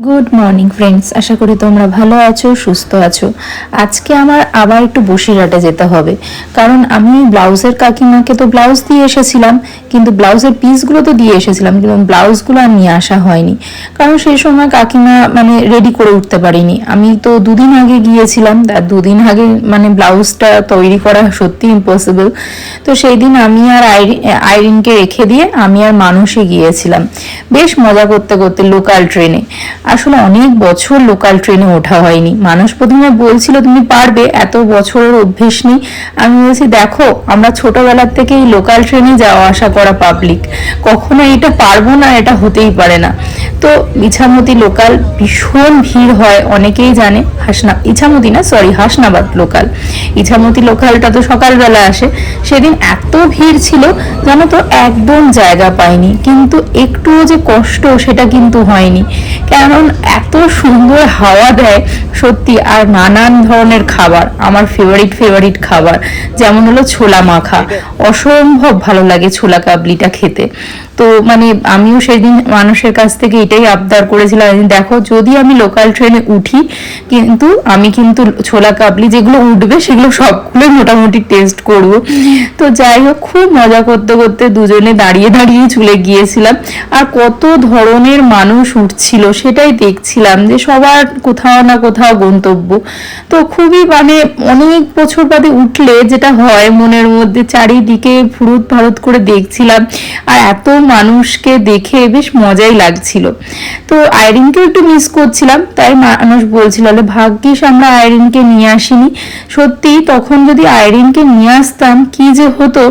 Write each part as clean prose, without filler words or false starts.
Good morning friends, আশা করি তোমরা ভালো আছো, সুস্থ আছো। আজকে আমার আবার একটু বসিরহাটে যেতে হবে, কারণ আমি ব্লাউজের কাকিমাকে তো ব্লাউজ দিয়ে এসেছিলাম, কিন্তু ব্লাউজের পিসগুলো তো দিয়ে এসেছিলাম, কিন্তু ব্লাউজগুলো আর নিয়ে আসা হয়নি, কারণ সেই সময় কাকিমা রেডি করে উঠতে পারিনি। আমি তো দুদিন আগে গিয়েছিলাম, আর দুদিন আগে ব্লাউজটা তৈরি করা সত্যি ইম্পসিবল। তো সেই দিন আমি আর আইরিনকে রেখে দিয়ে আমি আর মানুষে গিয়েছিলাম, বেশ মজা করতে করতে লোকাল ট্রেনে। আসলে অনেক বছর লোকাল ট্রেনে ওঠা হয়নি। মানুষ প্রথমে বলছিল তুমি পারবে, এত বছরের অভ্যেস নেই। আমি বলছি দেখো, আমরা ছোটবেলার থেকে এই লোকাল ট্রেনে যাওয়া আসা করা পাবলিক, কখনো এটা পারবো না, এটা হতেই পারে না। তো ইছামতি লোকাল ভীষণ ভিড় হয়, অনেকেই জানে। ইছামতি না, সরি, হাসনাবাদ লোকাল। ইছামতি লোকালটা তো সকালবেলা আসে। সেদিন এত ভিড় ছিল জানো তো, একদম জায়গা পাইনি, কিন্তু একটুও যে কষ্ট সেটা কিন্তু হয়নি, কারণ এত সুন্দর হাওয়া দেয় সত্যি। আর নানান ধরনের খাবার, আমার ফেভারিট খাবার, যেমন হলো ছোলা মাখা। অসম্ভব ভালো লাগে ছোলা কাবলিটা খেতে। তো আমিও সেদিন মানুষের কাছ থেকে এটাই আবদার করেছিলাম, দেখো যদি আমি লোকাল ট্রেনে উঠি, কিন্তু আমি কিন্তু ছোলা কাবলি যেগুলো উঠবে সেগুলো সবগুলোই মোটামুটি টেস্ট করব। তো যাই হোক, খুব মজা করতে করতে দুজনে দাঁড়িয়ে দাঁড়িয়ে চলে গিয়েছিলাম। আর কত ধরনের মানুষ উঠছিল সেটাই দেখছিলাম, যে সবার কোথাও না কোথাও গন্তব্য। তো খুবই অনেক বছর বাদে উঠলে যেটা হয়, মনের মধ্যে চারিদিকে ফুরুত ফারুত করে দেখছিলাম, আর এত মানুষকে দেখে বেশ মজাই লাগছিল। তো আইরিনকে একটু মিস করছিলাম, তাই মানুষ বলছিল ভাগ্যিস আমরা আইরিনকে নিয়ে আসিনি। সত্যি তখন যদি আইরিনকে নিয়ে আসতাম কি যে হতো,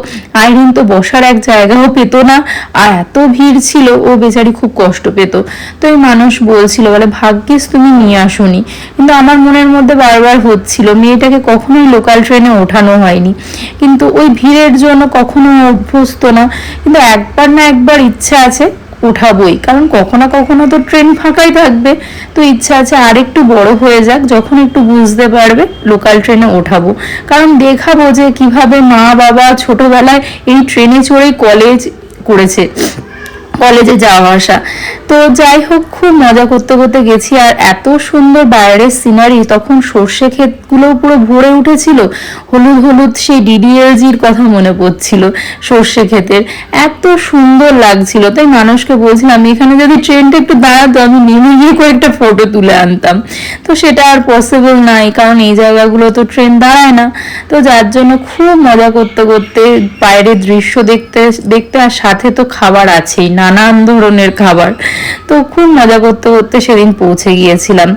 আইরিন তো বসার এক জায়গাও পেত না, আর এত ভিড় ছিল, ও বেচারি খুব কষ্ট পেত। তো এই মানুষ বলছিল ভাগ্যিস তুমি নিয়ে আসোনি। কিন্তু আমার মনের মধ্যে বারবার হচ্ছিল মেয়েটাকে কখনোই লোকাল ট্রেনে ওঠানো হয়নি, কিন্তু ওই ভিড়ের জন্য কখনো অভ্যস্ত না। কিন্তু একবার না একবার ইচ্ছা আছে উঠাবই, কারণ কখনো কখনো তো ট্রেন ফাঁকাই থাকবে। তো ইচ্ছা আছে আর একটু বড় হয়ে যাক, যখন একটু বুঝতে পারবে লোকাল ট্রেনে ওঠাবো, কারণ দেখাবো যে কিভাবে মা বাবা ছোটবেলায় এই ট্রেনে চড়েই কলেজ করেছে, কলেজে যাওয়া আসা। তো যাই হোক, খুব মজা করতে করতে গেছি। আর এত সুন্দর বাইরের সিনারি, তখন সর্ষে ক্ষেতগুলো পুরো ভরে উঠেছিল, হলুদ হলুদ সেই ডিডিএলজির কথা মনে পড়ছিল সর্ষে ক্ষেতের, এত সুন্দর লাগছিল। তাই মানুষকে বলছিলাম এখানে যদি ট্রেনটা একটু দাঁড়াতো, আমি নেমে গিয়ে কয়েকটা ফটো তুলে আনতাম। তো সেটা আর পসিবল নাই, কারণ এই জায়গাগুলো তো ট্রেন দাঁড়ায় না। তো যার জন্য খুব মজা করতে করতে বাইরের দৃশ্য দেখতে দেখতে, আর সাথে তো খাবার আছেই, নানান ধরনের খাবার। তো খুব মজা করতে করতে সেদিন পৌঁছে গিয়েছিলাম।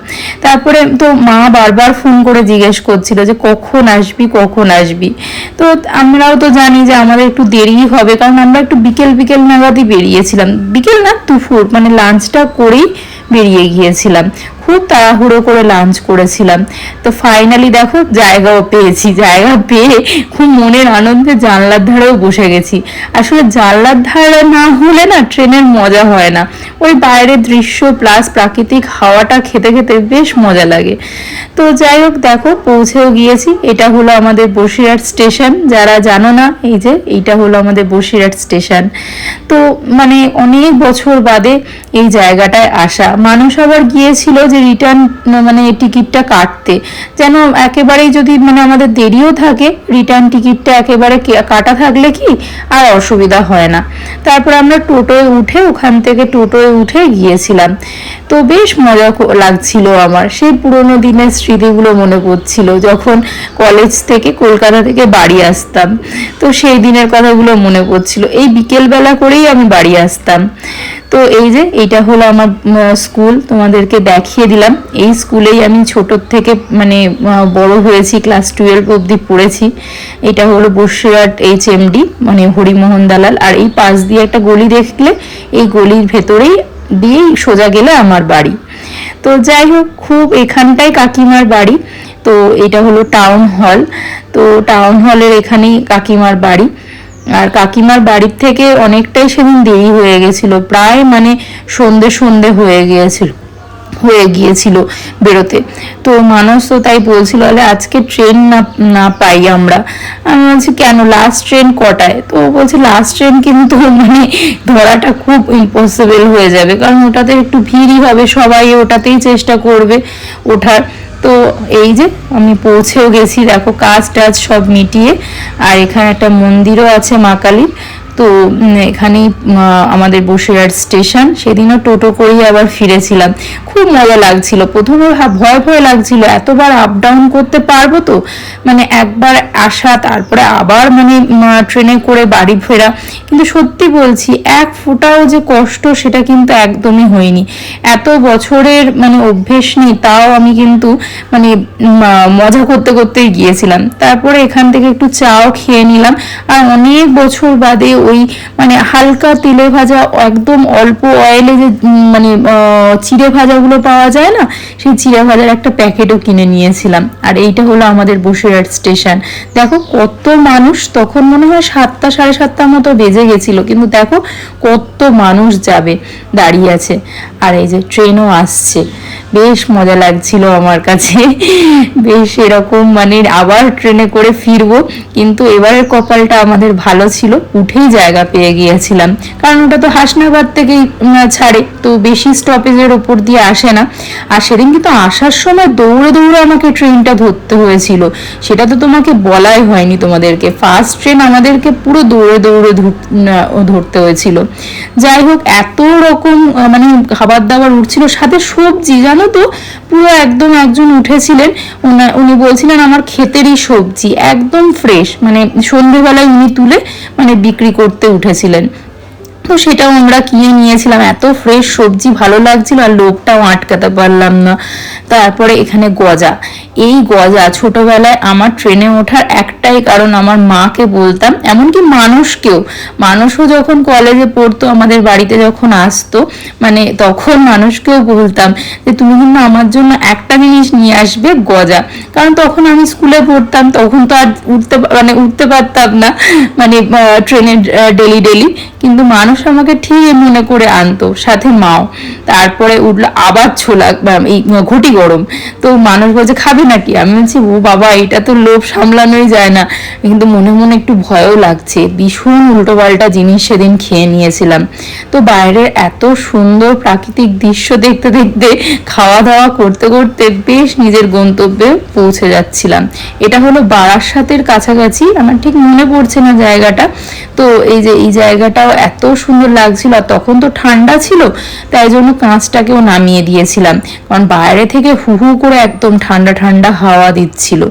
তারপরে তো মা বারবার ফোন করে জিজ্ঞেস করছিল যে কখন আসবি কখন আসবি। তো আমরাও তো জানি যে আমাদের একটু দেরি হবে, কারণ আমরা একটু বিকেল বিকেল নাগাদই বেরিয়েছিলাম, বিকেল না দুপুর, লাঞ্চটা করেই বেরিয়ে গিয়েছিলাম। খুব তাড়াহুড়ো করে লাঞ্চ করেছিলাম। তো ফাইনালি দেখো জায়গাও পেয়েছি, জায়গা পেয়ে খুব মনের আনন্দে জানলার ধারেও বসে গেছি। আসলে জানলার ধারে না হলে না ট্রেনের মজা হয় না, ওই বাইরের দৃশ্য প্লাস প্রাকৃতিক হাওয়াটা খেতে খেতে বেশ মজা লাগে। তো যাই হোক, দেখো পৌঁছেও গিয়েছি। এটা হলো আমাদের বসিরহাট স্টেশন, যারা জানো না, এই যে এইটা হলো আমাদের বসিরহাট স্টেশন। তো অনেক বছর বাদে এই জায়গাটায় আসা। মানুষ আবার গিয়েছিল যে রিটার্ন টিকিটটা কাটতে, যেন একেবারেই যদি আমাদের দেরিও থাকে, রিটার্ন টিকিটটা একেবারে কাটা থাকলে কি আর অসুবিধা হয় না। তারপর আমরা টোটোয় উঠে, ওখান থেকে টোটোয় উঠে গিয়েছিলাম। তো বেশ মজা লাগছিল আমার, সেই পুরোনো দিনের স্মৃতিগুলো মনে পড়ছিল, যখন কলেজ থেকে কলকাতা থেকে বাড়ি আসতাম। তো সেই দিনের কথাগুলো মনে পড়ছিল, এই বিকেলবেলা করেই আমি বাড়ি আসতাম। তো এই যে এইটা হলো আমার স্কুল, তোমাদেরকে দেখিয়ে দিলাম। এই স্কুলেই আমি ছোটোর থেকে বড় হয়েছি, ক্লাস 12 অবধি পড়েছি। এটা হলো বসিরহাট HMD, হরিমোহন দালাল। আর এই পাশ দিয়ে একটা গলি দেখলে, এই গলির ভেতরেই দিয়েই সোজা গেলে আমার বাড়ি। তো যাই হোক, খুব এখানটাই কাকিমার বাড়ি। তো এটা হলো টাউন হল, তো টাউন হলের এখানেই কাকিমার বাড়ি। আর কাকিমার বাড়ির থেকে অনেকটাই সেদিন দেরি হয়ে গেছিল, প্রায় সন্ধে হয়ে গিয়েছিল। হয়ে গিয়েছিল বেরোতে। তো মানুষ তো তাই বলছিল বলে আজকে ট্রেন না না পাই আমরা। আমি বলছি কেন, লাস্ট ট্রেন কটায়? তো বলছে লাস্ট ট্রেন কিন্তু মানে ধরাটা খুব ইম্পসিবল হয়ে যাবে, কারণ ওটাতে একটু ভিড়ই হবে, সবাই ওটাতেই চেষ্টা করবে ওঠার। তো এই যে আমি পৌঁছেও গেছি, দেখো কাজ টাজ সব মিটিয়ে। আর এখানে একটা মন্দিরও আছে মা কালীর। তো এখানেই আমাদের বসিরহাট স্টেশন। সেদিনও টোটো করেই আবার ফিরেছিলাম, খুব মজা লাগছিল। প্রথমে ভয় ভয় লাগছিল, এতবার আপ ডাউন করতে পারবো তো, মানে একবার আসা তারপরে আবার মানে ট্রেনে করে বাড়ি ফেরা। কিন্তু সত্যি বলছি এক ফোঁটাও যে কষ্ট সেটা কিন্তু একদমই হয়নি। এত বছরের মানে অভ্যেস নেই, তাও আমি কিন্তু মানে মজা করতে করতেই গিয়েছিলাম। তারপরে এখান থেকে একটু চাও খেয়ে নিলাম। আর অনেক বছর বাদে ওই মানে হালকা তেলে ভাজা একদম অল্প অয়েলে যে মানে চিড়ে ভাজাগুলো পাওয়া যায় না, সেই চিড়ে ভাজার একটা প্যাকেটও কিনে নিয়েছিলাম। আর এইটা হলো আমাদের বসিরহাট স্টেশন। দেখো কত মানুষ, তখন মনে হয় 7টা 7:30 মতো বেজে গেছিল, কিন্তু দেখো কত মানুষ যাবে দাঁড়িয়ে আছে। আর এই যে ট্রেনও আসছে, বেশ মজা লাগছিল আমার কাছে। বেশ এরকম মানে আবার ট্রেনে করে ফিরবো। কিন্তু এবারের কপালটা আমাদের ভালো ছিল, উঠেই জায়গা পেয়ে গিয়েছিলাম, কারণ ওটা তো হাসনাবাদ থেকেই ছাড়ে, তো বেশি স্টপেজের ওপর দিয়ে আসে না। আর সেদিন কিন্তু আসার সময় দৌড়ে দৌড়ে আমাকে ট্রেনটা ধরতে হয়েছিল, সেটা তো তোমাকে বলাই হয়নি তোমাদেরকে। ফার্স্ট ট্রেন আমাদেরকে পুরো দৌড়ে দৌড়ে ধরতে হয়েছিল। যাই হোক, এত রকম মানে খাবার দাবার উঠছিল, সাথে সবজি, জানো তো পুরো একদম একজন উঠেছিলেন, উনি বলছিলেন আমার ক্ষেতেরই সবজি, একদম ফ্রেশ, মানে সন্ধেবেলায় উনি তুলে মানে বিক্রি করতে উঠেছিলেন। তো সেটাও আমরা কিনে নিয়েছিলাম, এত ফ্রেশ সবজি, ভালো লাগছিল, আর লোভটাও আটকাতে পারলাম না। তারপরে এখানে গজা, এই গজা ছোটবেলায় আমার ট্রেনে ওঠার একটাই কারণ, আমার মাকে বলতাম, এমনকি মানুষও যখন কলেজে পড়তো আমাদের বাড়িতে যখন আসতো, মানে তখন মানুষকেও বলতাম যে তুমি কিন্তু আমার জন্য একটা জিনিস নিয়ে আসবে, গজা। কারণ তখন আমি স্কুলে পড়তাম, তখন তো আর উঠতে পারতাম না মানে ট্রেনে ডেলি ডেলি, কিন্তু মানুষ আমাকে ঠিক মনে করে আনতো, সাথে মাও। তারপরে উঠলো আবার ছোলা, এই ঘটি গরম। তো মানুষ বলছে খাবে নাকি, আমি বলছি ও বাবা এটা তো লোভ সামলানোই যায় না, কিন্তু মনে মনে একটু ভয়ও লাগছে। ভীষণ উল্টোপাল্টা জিনিস সেদিন খেয়ে নিয়েছিলাম। তো বাইরের এত সুন্দর প্রাকৃতিক দৃশ্য দেখতে দেখতে, খাওয়া দাওয়া করতে করতে বেশ নিজের গন্তব্যে পৌঁছে যাচ্ছিলাম। এটা হলো বারাসাতের কাছাকাছি, আমার ঠিক মনে পড়ছে না জায়গাটা। তো এই যে এই জায়গাটাও এত সুন্দর লাগছিল, আর তখন তো ঠান্ডা ছিল, তাই জন্য কাঁচটাকেও নামিয়ে দিয়েছিলাম, কারণ বাইরে থেকে হু হু করে একদম ঠান্ডা ঠান্ডা হাওয়া দিচ্ছিল।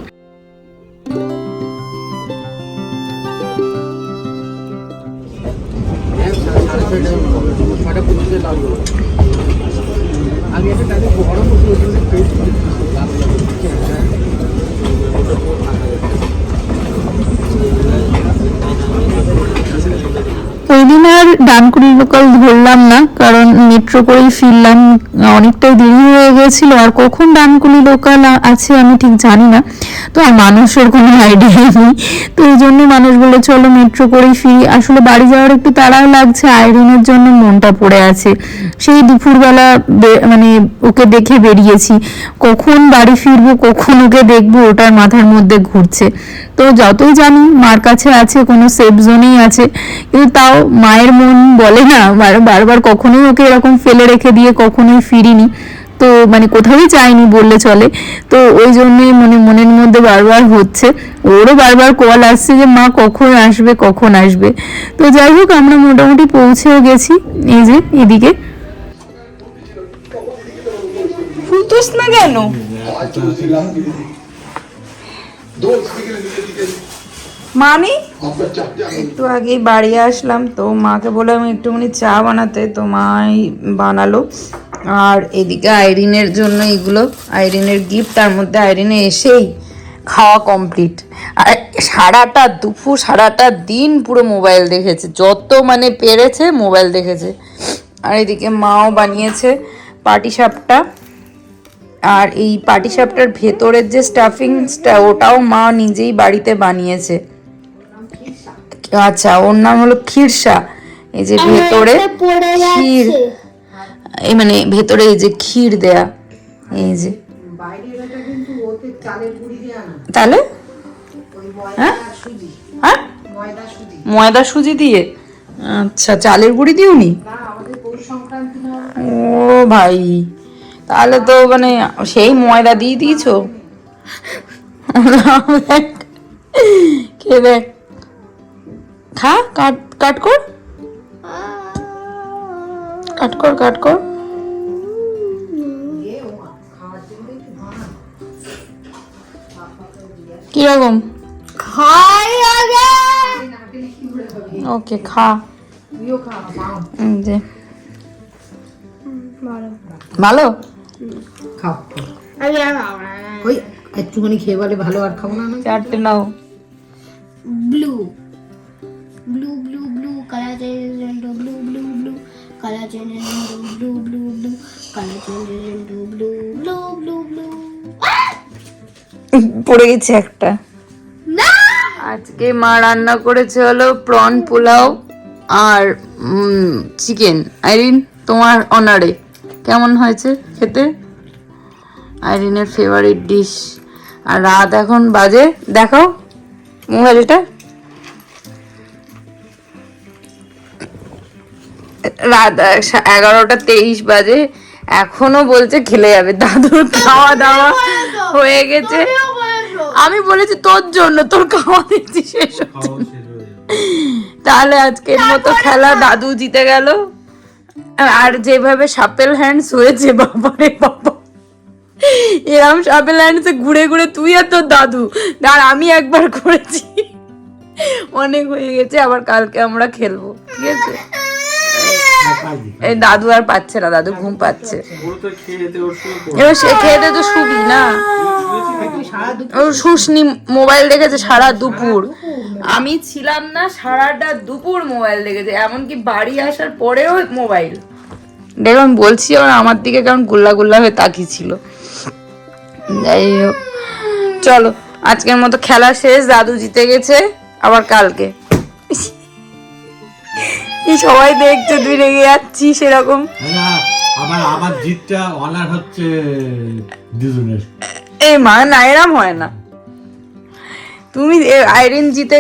ওই দিন আর ডানকুনি লোকাল ধরলাম না, কারণ মেট্রো করেই ফিরলাম, অনেকটাই দেরি হয়ে গেছিল। আর কখন ডানকুনি লোকাল আছে আমি ঠিক জানি না, তো আর মানুষের কোনো আইডিয়া নেই। তো এই জন্য মানুষ বলে চলো মেট্রো করেই ফিরি। আসলে বাড়ি যাওয়ার একটু তাড়াও লাগছে, আইরিনের জন্য মনটা পড়ে আছে। সেই দুপুরবেলা মানে ওকে দেখে বেরিয়েছি, কখন বাড়ি ফিরবো কখন ওকে দেখবো ওটার মাথার মধ্যে ঘুরছে। তো যতই জানি মার কাছে আছে, কোনো সেফ জোনেই আছে, কিন্তু তাও মায়ের মন বলে না, বারবার কখনোই ওকে এরকম ফেলে রেখে দিয়ে কখনোই ফিরিনি, তো মানে কোথাওই যায়নি বললে চলে। তো ওই জন্যই মনের মধ্যে বারবার হচ্ছে, ওরও বারবার কল আসছে যে মা কখন আসবে কখন আসবে। তো যাই হোক, আমরা মোটামুটি পৌঁছেও গেছি। এই যে এদিকে ফুলতোস না কেন, মানে একটু আগেই বাড়ি আসলাম, তো মাকে বললাম একটুখানি চা বানাতে, তো মাই বানালো। আর এদিকে আইরিনের জন্য এগুলো আইরিনের গিফট, তার মধ্যে আইরিনে এসেই খাওয়া কমপ্লিট। আর সারাটা দিন পুরো মোবাইল দেখেছে, যত মানে পেরেছে মোবাইল দেখেছে। আর এদিকে মাও বানিয়েছে পাটিসাপটা, আর এই পাটিসাপটার ভেতরের যে স্টাফিংসটা ওটাও মা নিজেই বাড়িতে বানিয়েছে। আচ্ছা, ওর নাম হলো খিরসা। এই যে ভেতরে ক্ষীর, এই মানে ভেতরে এই যে ক্ষীর দেয়া, এই যে তাহলে হ্যাঁ হ্যাঁ ময়দা সুজি দিয়ে, আচ্ছা চালের গুঁড়ি দিওনি? ও ভাই, তাহলে তো মানে সেই ময়দা দিয়ে দিয়েছো। খেয়ে দেখ, খা, কাট কাট কর, কাট কর, কাট কর। কিরকম? ওকে খা, ভালো খাও, ওই একটুখানি খেয়ে বলে ভালো, আর খাবো না। চারটে নাও। Blue blue blue blue colour change blue blue blue colour change blue blue blue colour change blue blue blue blue. পড়ে গেছে একটা। আজকে মা রান্না করেছে হলো প্রন পোলাও আর চিকেন। আইরিন, তোমার অনারে কেমন হয়েছে খেতে? আইরিনের ফেভারিট ডিশ। আর রাত এখন বাজে, দেখাও মোবাইলটা, রাত 11:23 বাজে, এখনো বলছে খেলে যাবে। দাদুর খাওয়া দাওয়া হয়ে গেছে। আমি বলেছি তোর জন্য, তোর খাওয়া দিচ্ছি শেষ হচ্ছে। তাহলে আজকের মতো খেলা দাদু জিতে গেল। আর যেভাবে সাপেল হ্যান্ডস হয়েছে, বাবারে বাবা, এরম সাপেল হ্যান্ডসে ঘুরে ঘুরে তুই আর তোর দাদু, আর আমি একবার করেছি, অনেক হয়ে গেছে। আবার কালকে আমরা খেলবো, ঠিক আছে? এই দাদু আর পাচ্ছে না, দাদু ঘুম পাচ্ছে। এবার সে খেতে তো শুবি না, ও শুসনি, মোবাইল দেখেছে সারা দুপুর। আমি ছিলাম না, সারাটা দুপুর মোবাইল দেখেছে, এমনকি বাড়ি আসার পরেও মোবাইল দেখো। আমি বলছি আবার আমার দিকে কেমন গুল্লা গুল্লা হয়ে তাকিয়েছিল। যাই হোক, চলো আজকের মতো খেলা শেষ, দাদু জিতে গেছে। আবার কালকে সবাই দেখছে তুই রেগে যাচ্ছিস সেরকম। আমার জিতটা অনার হচ্ছে দুজনের। এই মা না, এরম হয় না। তুমি আইরিন জিতে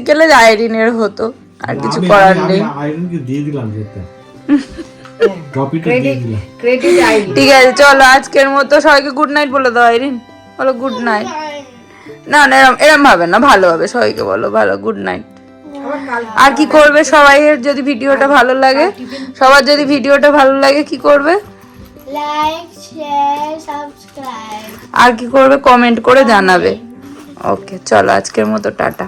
গেলে আইরিনের হতো, আর কিছু করার নেই। আইরিনকে দিয়ে দিলাম যেটা, টপিকটা দিয়ে দিলাম। ঠিক আছে, চলো আজকের মতো সবাইকে গুড নাইট বলে দাও। আইরিন বলো গুড নাইট। না না, এরম ভাবে না, ভালো হবে, সবাইকে বলো ভালো গুড নাইট। আর কি করবে সবাই, যদি ভিডিওটা ভালো লাগে, সবার যদি ভিডিওটা ভালো লাগে কি করবে? Like share subscribe. আর কি করবে? কমেন্ট করে জানাবে। ওকে, চলো আজকের মতো টাটা।